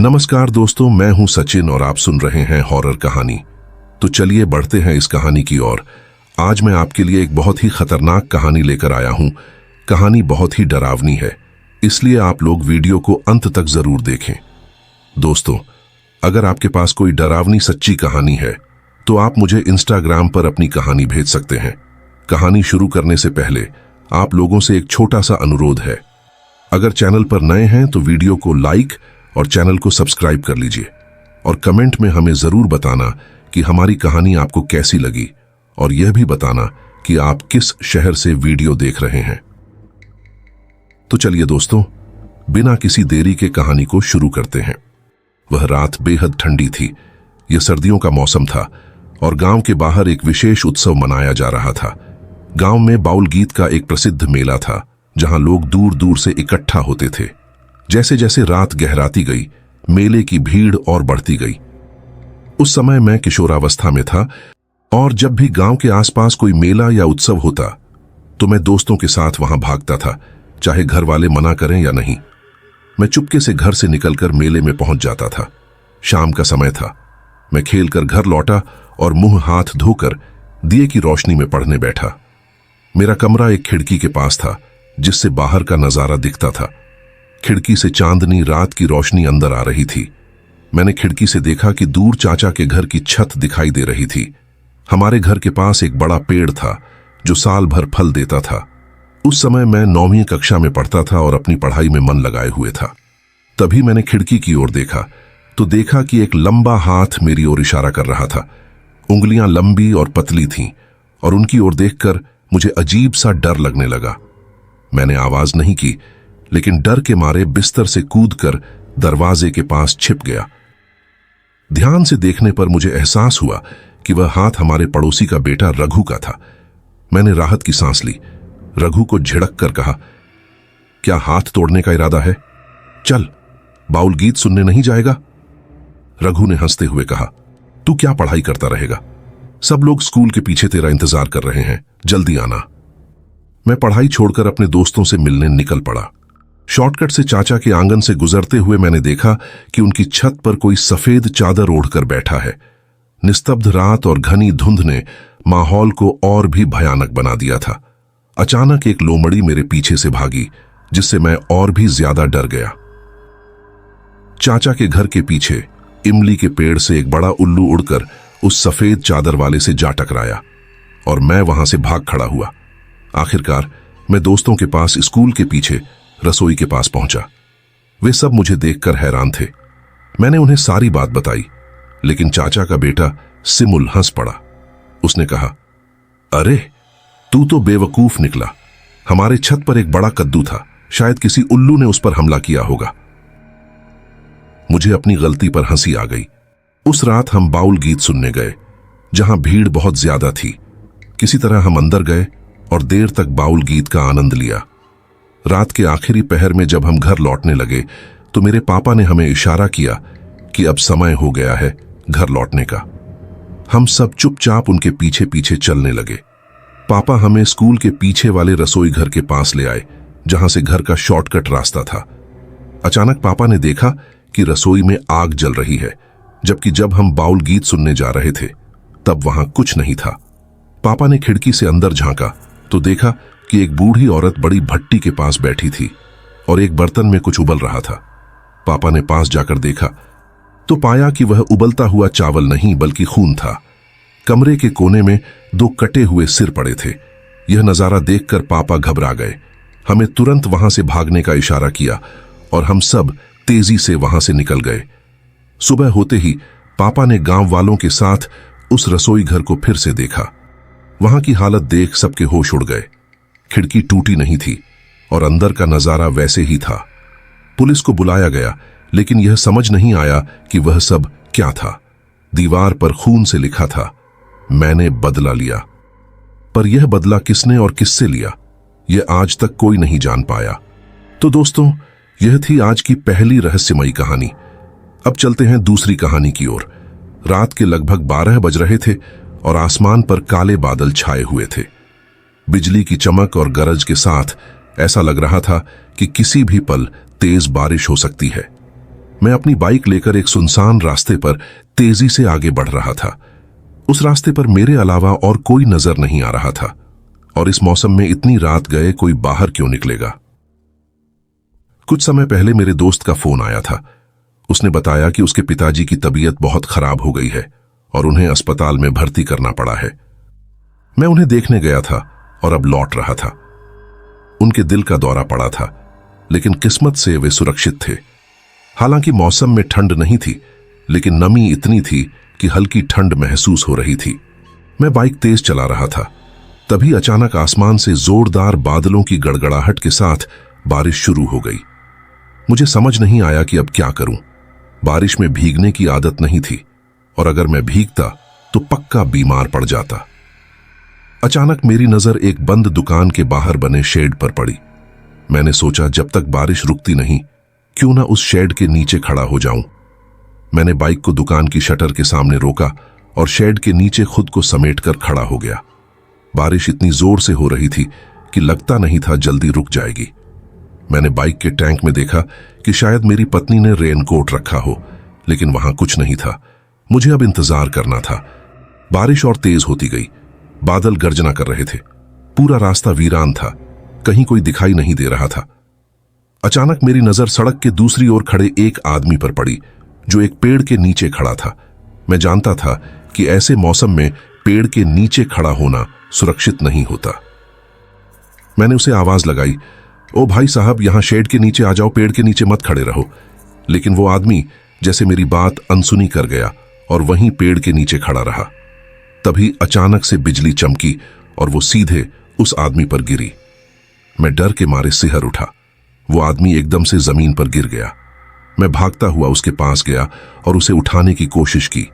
नमस्कार दोस्तों, मैं हूं सचिन और आप सुन रहे हैं हॉरर कहानी। तो चलिए बढ़ते हैं इस कहानी की ओर। आज मैं आपके लिए एक बहुत ही खतरनाक कहानी लेकर आया हूं। कहानी बहुत ही डरावनी है, इसलिए आप लोग वीडियो को अंत तक जरूर देखें। दोस्तों, अगर आपके पास कोई डरावनी सच्ची कहानी है तो आप मुझे इंस्टाग्राम पर अपनी कहानी भेज सकते हैं। कहानी शुरू करने से पहले आप लोगों से एक छोटा सा अनुरोध है। अगर चैनल पर नए हैं तो वीडियो को लाइक और चैनल को सब्सक्राइब कर लीजिए और कमेंट में हमें जरूर बताना कि हमारी कहानी आपको कैसी लगी, और यह भी बताना कि आप किस शहर से वीडियो देख रहे हैं। तो चलिए दोस्तों, बिना किसी देरी के कहानी को शुरू करते हैं। वह रात बेहद ठंडी थी। यह सर्दियों का मौसम था और गांव के बाहर एक विशेष उत्सव मनाया जा रहा था। गांव में बाउल गीत का एक प्रसिद्ध मेला था, जहां लोग दूर दूर से इकट्ठा होते थे। जैसे जैसे रात गहराती गई, मेले की भीड़ और बढ़ती गई। उस समय मैं किशोरावस्था में था और जब भी गांव के आसपास कोई मेला या उत्सव होता तो मैं दोस्तों के साथ वहां भागता था, चाहे घर वाले मना करें या नहीं। मैं चुपके से घर से निकलकर मेले में पहुंच जाता था। शाम का समय था। मैं खेलकर घर लौटा और मुंह हाथ धोकर दिए की रोशनी में पढ़ने बैठा। मेरा कमरा एक खिड़की के पास था, जिससे बाहर का नजारा दिखता था। खिड़की से चांदनी रात की रोशनी अंदर आ रही थी। मैंने खिड़की से देखा कि दूर चाचा के घर की छत दिखाई दे रही थी। हमारे घर के पास एक बड़ा पेड़ था जो साल भर फल देता था। उस समय मैं 9वीं कक्षा में पढ़ता था और अपनी पढ़ाई में मन लगाए हुए था। तभी मैंने खिड़की की ओर देखा तो देखा कि एक लंबा हाथ मेरी ओर इशारा कर रहा था। उंगलियां लंबी और पतली थीं और उनकी ओर देखकर मुझे अजीब सा डर लगने लगा। मैंने आवाज नहीं की, लेकिन डर के मारे बिस्तर से कूदकर दरवाजे के पास छिप गया। ध्यान से देखने पर मुझे एहसास हुआ कि वह हाथ हमारे पड़ोसी का बेटा रघु का था। मैंने राहत की सांस ली। रघु को झिड़क कर कहा, क्या हाथ तोड़ने का इरादा है? चल, बाउल गीत सुनने नहीं जाएगा? रघु ने हंसते हुए कहा, तू क्या पढ़ाई करता रहेगा? सब लोग स्कूल के पीछे तेरा इंतजार कर रहे हैं, जल्दी आना। मैं पढ़ाई छोड़कर अपने दोस्तों से मिलने निकल पड़ा। शॉर्टकट से चाचा के आंगन से गुजरते हुए मैंने देखा कि उनकी छत पर कोई सफेद चादर ओढ़कर बैठा है। निस्तब्ध रात और घनी धुंध ने माहौल को और भी भयानक बना दिया था। अचानक एक लोमड़ी मेरे पीछे से भागी, जिससे मैं और भी ज्यादा डर गया। चाचा के घर के पीछे इमली के पेड़ से एक बड़ा उल्लू उड़कर उस सफेद चादर वाले से जा टकराया और मैं वहां से भाग खड़ा हुआ। आखिरकार मैं दोस्तों के पास स्कूल के पीछे रसोई के पास पहुंचा। वे सब मुझे देखकर हैरान थे। मैंने उन्हें सारी बात बताई, लेकिन चाचा का बेटा सिमुल हंस पड़ा। उसने कहा, अरे तू तो बेवकूफ निकला। हमारे छत पर एक बड़ा कद्दू था, शायद किसी उल्लू ने उस पर हमला किया होगा। मुझे अपनी गलती पर हंसी आ गई। उस रात हम बाउल गीत सुनने गए, जहां भीड़ बहुत ज्यादा थी। किसी तरह हम अंदर गए और देर तक बाउल गीत का आनंद लिया। रात के आखिरी पहर में जब हम घर लौटने लगे तो मेरे पापा ने हमें इशारा किया कि अब समय हो गया है घर लौटने का। हम सब चुपचाप उनके पीछे पीछे चलने लगे। पापा हमें स्कूल के पीछे वाले रसोई घर के पास ले आए, जहां से घर का शॉर्टकट रास्ता था। अचानक पापा ने देखा कि रसोई में आग जल रही है, जबकि जब हम बाउल गीत सुनने जा रहे थे तब वहां कुछ नहीं था। पापा ने खिड़की से अंदर झांका तो देखा कि एक बूढ़ी औरत बड़ी भट्टी के पास बैठी थी और एक बर्तन में कुछ उबल रहा था। पापा ने पास जाकर देखा तो पाया कि वह उबलता हुआ चावल नहीं बल्कि खून था। कमरे के कोने में 2 कटे हुए सिर पड़े थे। यह नजारा देखकर पापा घबरा गए। हमें तुरंत वहां से भागने का इशारा किया और हम सब तेजी से वहां से निकल गए। सुबह होते ही पापा ने गांव वालों के साथ उस रसोई घर को फिर से देखा। वहां की हालत देख सबके होश उड़ गए। खिड़की टूटी नहीं थी और अंदर का नजारा वैसे ही था। पुलिस को बुलाया गया, लेकिन यह समझ नहीं आया कि वह सब क्या था। दीवार पर खून से लिखा था, मैंने बदला लिया। पर यह बदला किसने और किससे लिया, यह आज तक कोई नहीं जान पाया। तो दोस्तों, यह थी आज की पहली रहस्यमयी कहानी। अब चलते हैं दूसरी कहानी की ओर। रात के लगभग 12 बज रहे थे और आसमान पर काले बादल छाए हुए थे। बिजली की चमक और गरज के साथ ऐसा लग रहा था कि किसी भी पल तेज बारिश हो सकती है। मैं अपनी बाइक लेकर एक सुनसान रास्ते पर तेजी से आगे बढ़ रहा था। उस रास्ते पर मेरे अलावा और कोई नजर नहीं आ रहा था, और इस मौसम में इतनी रात गए कोई बाहर क्यों निकलेगा। कुछ समय पहले मेरे दोस्त का फोन आया था। उसने बताया कि उसके पिताजी की तबीयत बहुत खराब हो गई है और उन्हें अस्पताल में भर्ती करना पड़ा है। मैं उन्हें देखने गया था और अब लौट रहा था। उनके दिल का दौरा पड़ा था, लेकिन किस्मत से वे सुरक्षित थे। हालांकि मौसम में ठंड नहीं थी, लेकिन नमी इतनी थी कि हल्की ठंड महसूस हो रही थी। मैं बाइक तेज चला रहा था, तभी अचानक आसमान से जोरदार बादलों की गड़गड़ाहट के साथ बारिश शुरू हो गई। मुझे समझ नहीं आया कि अब क्या करूं। बारिश में भीगने की आदत नहीं थी, और अगर मैं भीगता तो पक्का बीमार पड़ जाता। अचानक मेरी नजर एक बंद दुकान के बाहर बने शेड पर पड़ी। मैंने सोचा जब तक बारिश रुकती नहीं, क्यों ना उस शेड के नीचे खड़ा हो जाऊं। मैंने बाइक को दुकान की शटर के सामने रोका और शेड के नीचे खुद को समेटकर खड़ा हो गया। बारिश इतनी जोर से हो रही थी कि लगता नहीं था जल्दी रुक जाएगी। मैंने बाइक के टैंक में देखा कि शायद मेरी पत्नी ने रेनकोट रखा हो, लेकिन वहां कुछ नहीं था। मुझे अब इंतजार करना था। बारिश और तेज होती गई। बादल गर्जना कर रहे थे। पूरा रास्ता वीरान था, कहीं कोई दिखाई नहीं दे रहा था। अचानक मेरी नजर सड़क के दूसरी ओर खड़े एक आदमी पर पड़ी, जो एक पेड़ के नीचे खड़ा था। मैं जानता था कि ऐसे मौसम में पेड़ के नीचे खड़ा होना सुरक्षित नहीं होता। मैंने उसे आवाज लगाई, ओ भाई साहब, यहां शेड के नीचे आ जाओ, पेड़ के नीचे मत खड़े रहो। लेकिन वो आदमी जैसे मेरी बात अनसुनी कर गया और वहीं पेड़ के नीचे खड़ा रहा। तभी अचानक से बिजली चमकी और वो सीधे उस आदमी पर गिरी। मैं डर के मारे सिहर उठा। वो आदमी एकदम से जमीन पर गिर गया। मैं भागता हुआ उसके पास गया और उसे उठाने की कोशिश की।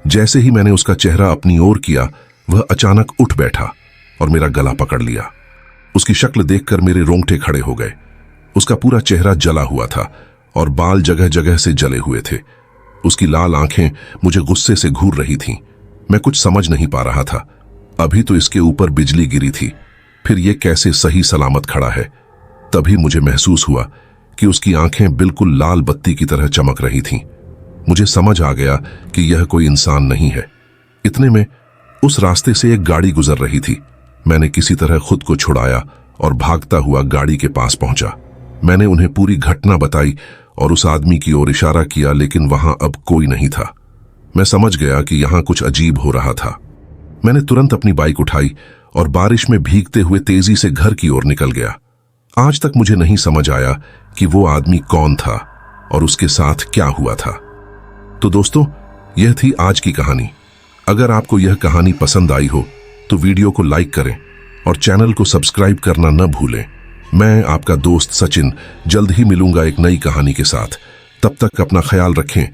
जैसे ही मैंने उसका चेहरा अपनी ओर किया, वह अचानक उठ बैठा और मेरा गला पकड़ लिया। उसकी शक्ल देखकर मेरे रोंगटे खड़े हो गए। उसका पूरा चेहरा जला हुआ था और बाल जगह जगह से जले हुए थे। उसकी लाल आंखें मुझे गुस्से से घूर रही थीं। मैं कुछ समझ नहीं पा रहा था। अभी तो इसके ऊपर बिजली गिरी थी, फिर ये कैसे सही सलामत खड़ा है। तभी मुझे महसूस हुआ कि उसकी आंखें बिल्कुल लाल बत्ती की तरह चमक रही थीं। मुझे समझ आ गया कि यह कोई इंसान नहीं है। इतने में उस रास्ते से एक गाड़ी गुजर रही थी। मैंने किसी तरह खुद को छुड़ाया और भागता हुआ गाड़ी के पास पहुंचा। मैंने उन्हें पूरी घटना बताई और उस आदमी की ओर इशारा किया, लेकिन वहां अब कोई नहीं था। मैं समझ गया कि यहां कुछ अजीब हो रहा था। मैंने तुरंत अपनी बाइक उठाई और बारिश में भीगते हुए तेजी से घर की ओर निकल गया। आज तक मुझे नहीं समझ आया कि वो आदमी कौन था और उसके साथ क्या हुआ था। तो दोस्तों, यह थी आज की कहानी। अगर आपको यह कहानी पसंद आई हो तो वीडियो को लाइक करें और चैनल को सब्सक्राइब करना न भूलें। मैं आपका दोस्त सचिन जल्द ही मिलूंगा एक नई कहानी के साथ। तब तक अपना ख्याल रखें।